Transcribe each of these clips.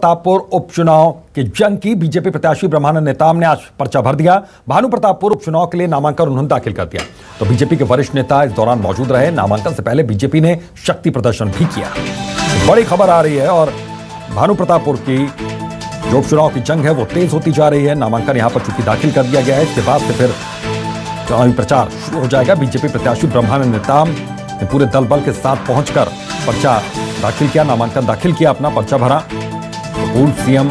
प्रतापपुर उपचुनाव की जंग की बीजेपी प्रत्याशी ब्रह्मानंद नेताम ने आज पर्चा भर दिया। भानु प्रतापपुर उपचुनाव के लिए नामांकन उन्होंने दाखिल कर दिया। तो बीजेपी के वरिष्ठ नेता इस दौरान मौजूद रहे। नामांकन से पहले बीजेपी ने शक्ति प्रदर्शन भी किया। बड़ी खबर आ रही है और भानु प्रतापपुर की जो उपचुनाव की जंग है वो तेज होती जा रही है। नामांकन यहां पर चूंकि दाखिल कर दिया गया है, इसके बाद से फिर चुनावी प्रचार शुरू हो जाएगा। बीजेपी प्रत्याशी ब्रह्मानंद नेताम ने पूरे दल बल के साथ पहुंचकर पर्चा दाखिल किया, नामांकन दाखिल किया, अपना पर्चा भरा। तो पूर्व सीएम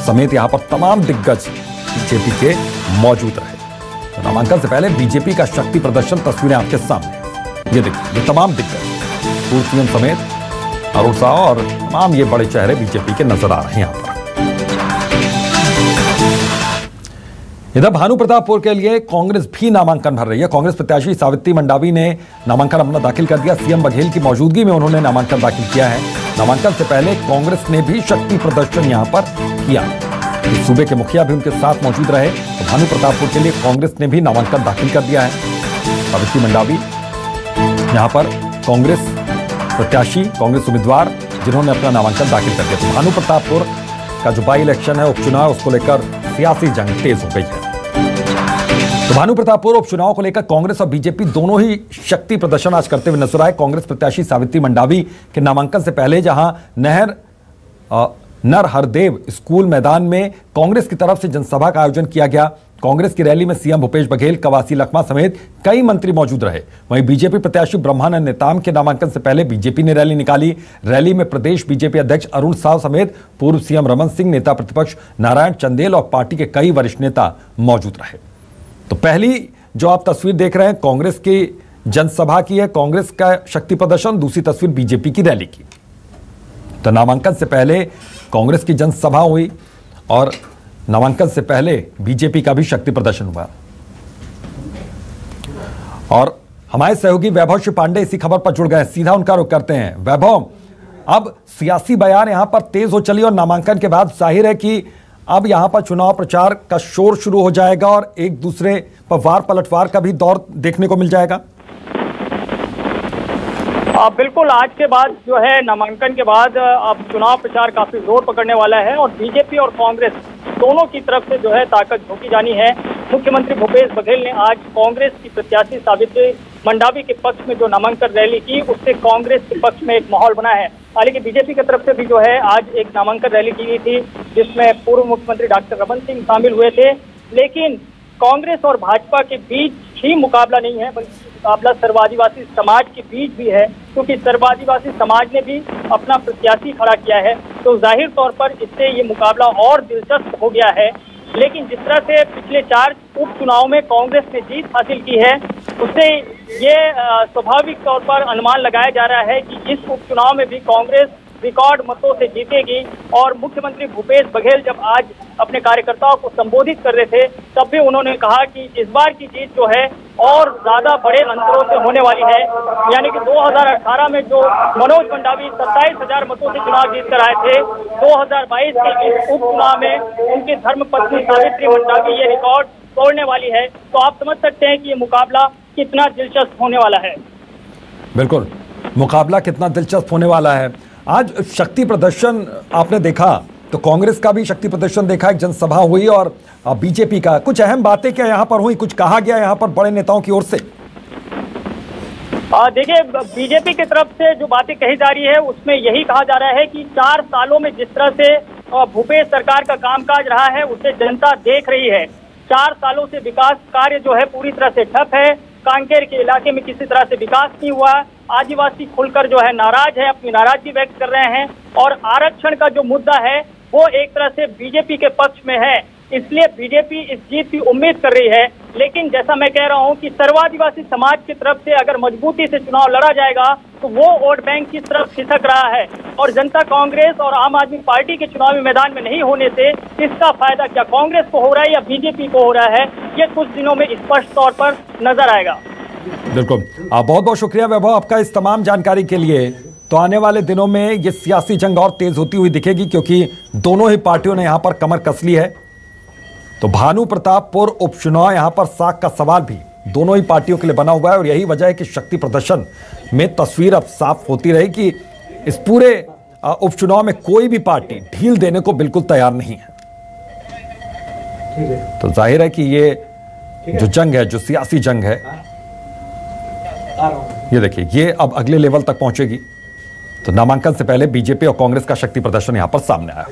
समेत यहां पर तमाम दिग्गज बीजेपी के मौजूद रहे। तो नामांकन से पहले बीजेपी का शक्ति प्रदर्शन तस्वीरें आपके सामने, ये देखिए, ये तमाम दिग्गज पूर्व सीएम समेत अरुण साव और तमाम ये बड़े चेहरे बीजेपी के नजर आ रहे हैं यहां पर। इधर भानु प्रतापपुर के लिए कांग्रेस भी नामांकन भर रही है। कांग्रेस प्रत्याशी सावित्री मंडावी ने नामांकन अपना दाखिल कर दिया। सीएम बघेल की मौजूदगी में उन्होंने नामांकन दाखिल किया है। नामांकन से पहले कांग्रेस ने भी शक्ति प्रदर्शन यहां पर किया। इस सूबे के मुखिया भी उनके साथ मौजूद रहे। तो भानु प्रतापपुर के लिए कांग्रेस ने भी नामांकन दाखिल कर दिया है। सावित्री मंडावी यहां पर कांग्रेस प्रत्याशी, कांग्रेस उम्मीदवार जिन्होंने अपना नामांकन दाखिल कर दिया। तो भानु प्रतापपुर का जो बाई इलेक्शन है, उपचुनाव, उसको लेकर सियासी जंग तेज हो गई है। तो भानु प्रतापपुर उपचुनाव को लेकर कांग्रेस और बीजेपी दोनों ही शक्ति प्रदर्शन आज करते हुए नजर आए। कांग्रेस प्रत्याशी सावित्री मंडावी के नामांकन से पहले जहां नर हरदेव स्कूल मैदान में कांग्रेस की तरफ से जनसभा का आयोजन किया गया। कांग्रेस की रैली में सीएम भूपेश बघेल, कवासी लखमा समेत कई मंत्री मौजूद रहे। वहीं बीजेपी प्रत्याशी ब्रह्मानंद नेताम के नामांकन से पहले बीजेपी ने रैली निकाली। रैली में प्रदेश बीजेपी अध्यक्ष अरुण साव समेत पूर्व सीएम रमन सिंह, नेता प्रतिपक्ष नारायण चंदेल और पार्टी के कई वरिष्ठ नेता मौजूद रहे। तो पहली जो आप तस्वीर देख रहे हैं कांग्रेस की जनसभा की है, कांग्रेस का शक्ति प्रदर्शन। दूसरी तस्वीर बीजेपी की रैली की। तो नामांकन से पहले कांग्रेस की जनसभा हुई और नामांकन से पहले बीजेपी का भी शक्ति प्रदर्शन हुआ। और हमारे सहयोगी वैभव श्री पांडे इसी खबर पर जुड़ गए, सीधा उनका रुख करते हैं। वैभव, अब सियासी बयान यहां पर तेज हो चली और नामांकन के बाद जाहिर है कि अब यहां पर चुनाव प्रचार का शोर शुरू हो जाएगा और एक दूसरे पर वार पलटवार का भी दौर देखने को मिल जाएगा। बिल्कुल, आज के बाद जो है नामांकन के बाद अब चुनाव प्रचार काफी जोर पकड़ने वाला है और बीजेपी और कांग्रेस दोनों की तरफ से जो है ताकत झोंकी जानी है। मुख्यमंत्री भूपेश बघेल ने आज कांग्रेस की प्रत्याशी सावित्री मंडावी के पक्ष में जो नामांकन रैली की, उससे कांग्रेस के पक्ष में एक माहौल बना है। हालांकि बीजेपी की तरफ से भी जो है आज एक नामांकन रैली की गई थी जिसमें पूर्व मुख्यमंत्री डॉक्टर रमन सिंह शामिल हुए थे। लेकिन कांग्रेस और भाजपा के बीच ही मुकाबला नहीं है, बल्कि मुकाबला सर्व आदिवासी समाज के बीच भी है, क्योंकि सर्व आदिवासी समाज ने भी अपना प्रत्याशी खड़ा किया है। तो जाहिर तौर पर इससे ये मुकाबला और दिलचस्प हो गया है। लेकिन जिस तरह से पिछले 4 उपचुनाव में कांग्रेस ने जीत हासिल की है, उससे ये स्वाभाविक तौर पर अनुमान लगाया जा रहा है कि इस उपचुनाव में भी कांग्रेस रिकॉर्ड मतों से जीतेगी। और मुख्यमंत्री भूपेश बघेल जब आज अपने कार्यकर्ताओं को संबोधित कर रहे थे, तब भी उन्होंने कहा कि इस बार की जीत जो है और ज्यादा बड़े अंतरों से होने वाली है। यानी कि 2018 में जो मनोज मंडावी 27,000 मतों से चुनाव जीत कर आए थे, 2022 के इस उपचुनाव में उनकी धर्मपत्नी सावित्री मंडावी ये रिकॉर्ड तोड़ने वाली है। तो आप समझ सकते हैं कि ये मुकाबला कितना दिलचस्प होने वाला है। बिल्कुल, मुकाबला कितना दिलचस्प होने वाला है। आज शक्ति प्रदर्शन आपने देखा, तो कांग्रेस का भी शक्ति प्रदर्शन देखा, एक जनसभा हुई और बीजेपी का कुछ अहम बातें क्या यहां पर हुई, कुछ कहा गया यहां पर बड़े नेताओं की ओर से? देखिए, बीजेपी की तरफ से जो बातें कही जा रही है उसमें यही कहा जा रहा है कि 4 सालों में जिस तरह से भूपेश सरकार का कामकाज रहा है उसे जनता देख रही है। 4 सालों से विकास कार्य जो है पूरी तरह से ठप है। कांकेर के इलाके में किसी तरह से विकास नहीं हुआ। आदिवासी खुलकर जो है नाराज है, अपनी नाराजगी व्यक्त कर रहे हैं। और आरक्षण का जो मुद्दा है वो एक तरह से बीजेपी के पक्ष में है, इसलिए बीजेपी इस जीत की उम्मीद कर रही है। लेकिन जैसा मैं कह रहा हूं कि सर्वादिवासी समाज की तरफ से अगर मजबूती से चुनाव लड़ा जाएगा तो वो वोट बैंक की तरफ खिसक रहा है और जनता कांग्रेस और आम आदमी पार्टी के चुनावी मैदान में नहीं होने से इसका फायदा क्या कांग्रेस को हो रहा है या बीजेपी को हो रहा है, ये कुछ दिनों में स्पष्ट तौर पर नजर आएगा। बिल्कुल, बहुत बहुत शुक्रिया वैभव आपका इस तमाम जानकारी के लिए। तो आने वाले दिनों में ये सियासी जंग और तेज होती हुई दिखेगी, क्योंकि दोनों ही पार्टियों ने यहां पर कमर कस ली है। तो भानु प्रतापपुर उपचुनाव यहां पर साख का सवाल भी दोनों ही पार्टियों के लिए बना हुआ है और यही वजह है कि शक्ति प्रदर्शन में तस्वीर अब साफ होती रही कि इस पूरे उपचुनाव में कोई भी पार्टी ढील देने को बिल्कुल तैयार नहीं है। तो जाहिर है कि ये जो जंग है, जो सियासी जंग है, ये देखिए, ये अब अगले लेवल तक पहुंचेगी। तो नामांकन से पहले बीजेपी और कांग्रेस का शक्ति प्रदर्शन यहां पर सामने आया।